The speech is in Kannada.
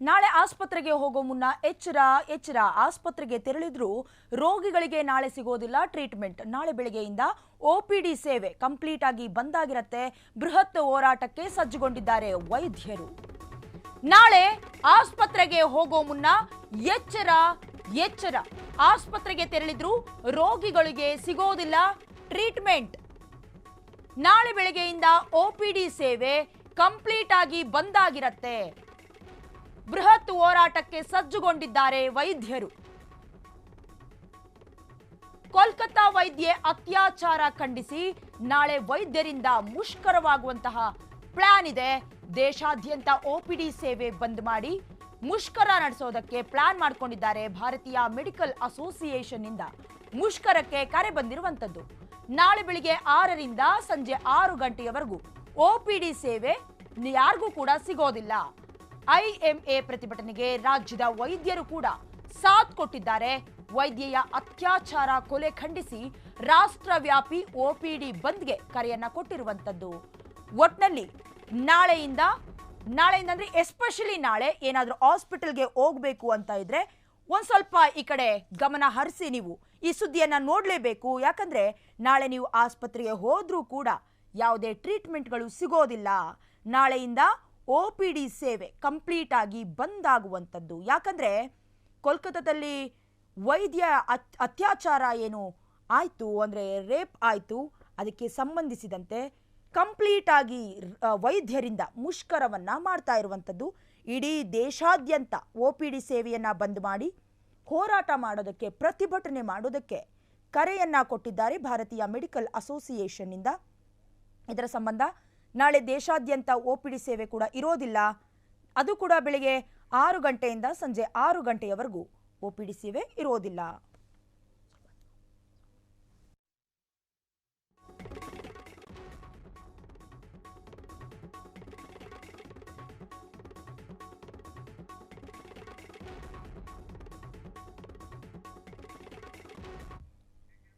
ನಾಳೆ ಆಸ್ಪತ್ರೆಗೆ ಹೋಗೋ ಮುನ್ನ ಎಚ್ಚರ ಆಸ್ಪತ್ರೆಗೆ ತೆರಳಿದ್ರು ರೋಗಿಗಳಿಗೆ ನಾಳೆ ಸಿಗೋದಿಲ್ಲ ಟ್ರೀಟ್ಮೆಂಟ್. ನಾಳೆ ಬೆಳಗ್ಗೆಯಿಂದ ಒಪಿಡಿ ಸೇವೆ ಕಂಪ್ಲೀಟ್ ಆಗಿ ಬಂದಾಗಿರುತ್ತೆ. ಬೃಹತ್ ಹೋರಾಟಕ್ಕೆ ಸಜ್ಜುಗೊಂಡಿದ್ದಾರೆ ವೈದ್ಯರು. ನಾಳೆ ಆಸ್ಪತ್ರೆಗೆ ಹೋಗೋ ಮುನ್ನ ಎಚ್ಚರ ಆಸ್ಪತ್ರೆಗೆ ತೆರಳಿದ್ರು ರೋಗಿಗಳಿಗೆ ಸಿಗೋದಿಲ್ಲ ಟ್ರೀಟ್ಮೆಂಟ್. ನಾಳೆ ಬೆಳಗ್ಗೆಯಿಂದ ಒಪಿಡಿ ಸೇವೆ ಕಂಪ್ಲೀಟ್ ಆಗಿ ಬಂದಾಗಿರುತ್ತೆ. ಬೃಹತ್ ಹೋರಾಟಕ್ಕೆ ಸಜ್ಜುಗೊಂಡಿದ್ದಾರೆ ವೈದ್ಯರು. ಕೋಲ್ಕತ್ತಾ ವೈದ್ಯೆ ಅತ್ಯಾಚಾರ ಖಂಡಿಸಿ ನಾಳೆ ವೈದ್ಯರಿಂದ ಮುಷ್ಕರವಾಗುವಂತಹ ಪ್ಲಾನ್ ಇದೆ. ದೇಶಾದ್ಯಂತ ಒಪಿಡಿ ಸೇವೆ ಬಂದ್ ಮಾಡಿ ಮುಷ್ಕರ ನಡೆಸೋದಕ್ಕೆ ಪ್ಲಾನ್ ಮಾಡಿಕೊಂಡಿದ್ದಾರೆ. ಭಾರತೀಯ ಮೆಡಿಕಲ್ ಅಸೋಸಿಯೇಷನ್ ಇಂದ ಮುಷ್ಕರಕ್ಕೆ ಕರೆ ಬಂದಿರುವಂತದ್ದು. ನಾಳೆ ಬೆಳಿಗ್ಗೆ 6ರಿಂದ ಸಂಜೆ 6 ಗಂಟೆಯವರೆಗೂ ಒಪಿಡಿ ಸೇವೆ ಯಾರಿಗೂ ಕೂಡ ಸಿಗೋದಿಲ್ಲ. ಐಎಂಎ ಪ್ರತಿಭಟನೆಗೆ ರಾಜ್ಯದ ವೈದ್ಯರು ಕೂಡ ಸಾಥ್ ಕೊಟ್ಟಿದ್ದಾರೆ. ವೈದ್ಯೆಯ ಅತ್ಯಾಚಾರ ಕೊಲೆ ಖಂಡಿಸಿ ರಾಷ್ಟ್ರವ್ಯಾಪಿ ಒಪಿಡಿ ಬಂದ್ಗೆ ಕರೆಯನ್ನ ಕೊಟ್ಟಿರುವಂತದ್ದು. ಒಟ್ನಲ್ಲಿ ನಾಳೆಯಿಂದ ಅಂದ್ರೆ ಎಸ್ಪೆಷಲಿ ನಾಳೆ ಏನಾದ್ರೂ ಹಾಸ್ಪಿಟಲ್ಗೆ ಹೋಗ್ಬೇಕು ಅಂತ ಇದ್ರೆ ಒಂದ್ ಸ್ವಲ್ಪ ಈ ಕಡೆ ಗಮನ ಹರಿಸಿ ನೀವು ಈ ಸುದ್ದಿಯನ್ನ ನೋಡ್ಲೇಬೇಕು. ಯಾಕಂದ್ರೆ ನಾಳೆ ನೀವು ಆಸ್ಪತ್ರೆಗೆ ಹೋದ್ರೂ ಕೂಡ ಯಾವುದೇ ಟ್ರೀಟ್ಮೆಂಟ್ಗಳು ಸಿಗೋದಿಲ್ಲ. ನಾಳೆಯಿಂದ ಒಪಿಡಿ ಸೇವೆ ಕಂಪ್ಲೀಟ್ ಆಗಿ ಬಂದಾಗುವಂಥದ್ದು. ಯಾಕಂದ್ರೆ ಕೋಲ್ಕತ್ತಾದಲ್ಲಿ ವೈದ್ಯ ಅತ್ಯಾಚಾರ ಏನು ಆಯಿತು ಅಂದರೆ ರೇಪ್ ಆಯಿತು, ಅದಕ್ಕೆ ಸಂಬಂಧಿಸಿದಂತೆ ಕಂಪ್ಲೀಟ್ ಆಗಿ ವೈದ್ಯರಿಂದ ಮುಷ್ಕರವನ್ನು ಮಾಡ್ತಾ ಇರುವಂಥದ್ದು. ಇಡೀ ದೇಶಾದ್ಯಂತ ಒಪಿಡಿ ಸೇವೆಯನ್ನು ಬಂದ್ ಮಾಡಿ ಹೋರಾಟ ಮಾಡೋದಕ್ಕೆ, ಪ್ರತಿಭಟನೆ ಮಾಡೋದಕ್ಕೆ ಕರೆಯನ್ನು ಕೊಟ್ಟಿದ್ದಾರೆ ಭಾರತೀಯ ಮೆಡಿಕಲ್ ಅಸೋಸಿಯೇಷನ್ನಿಂದ. ಇದರ ಸಂಬಂಧ ನಾಳೆ ದೇಶಾದ್ಯಂತ ಒಪಿಡಿ ಸೇವೆ ಕೂಡ ಇರೋದಿಲ್ಲ. ಅದು ಕೂಡ ಬೆಳಗ್ಗೆ 6 ಗಂಟೆಯಿಂದ ಸಂಜೆ 6 ಗಂಟೆಯವರೆಗೂ ಒಪಿಡಿ ಸೇವೆ ಇರೋದಿಲ್ಲ.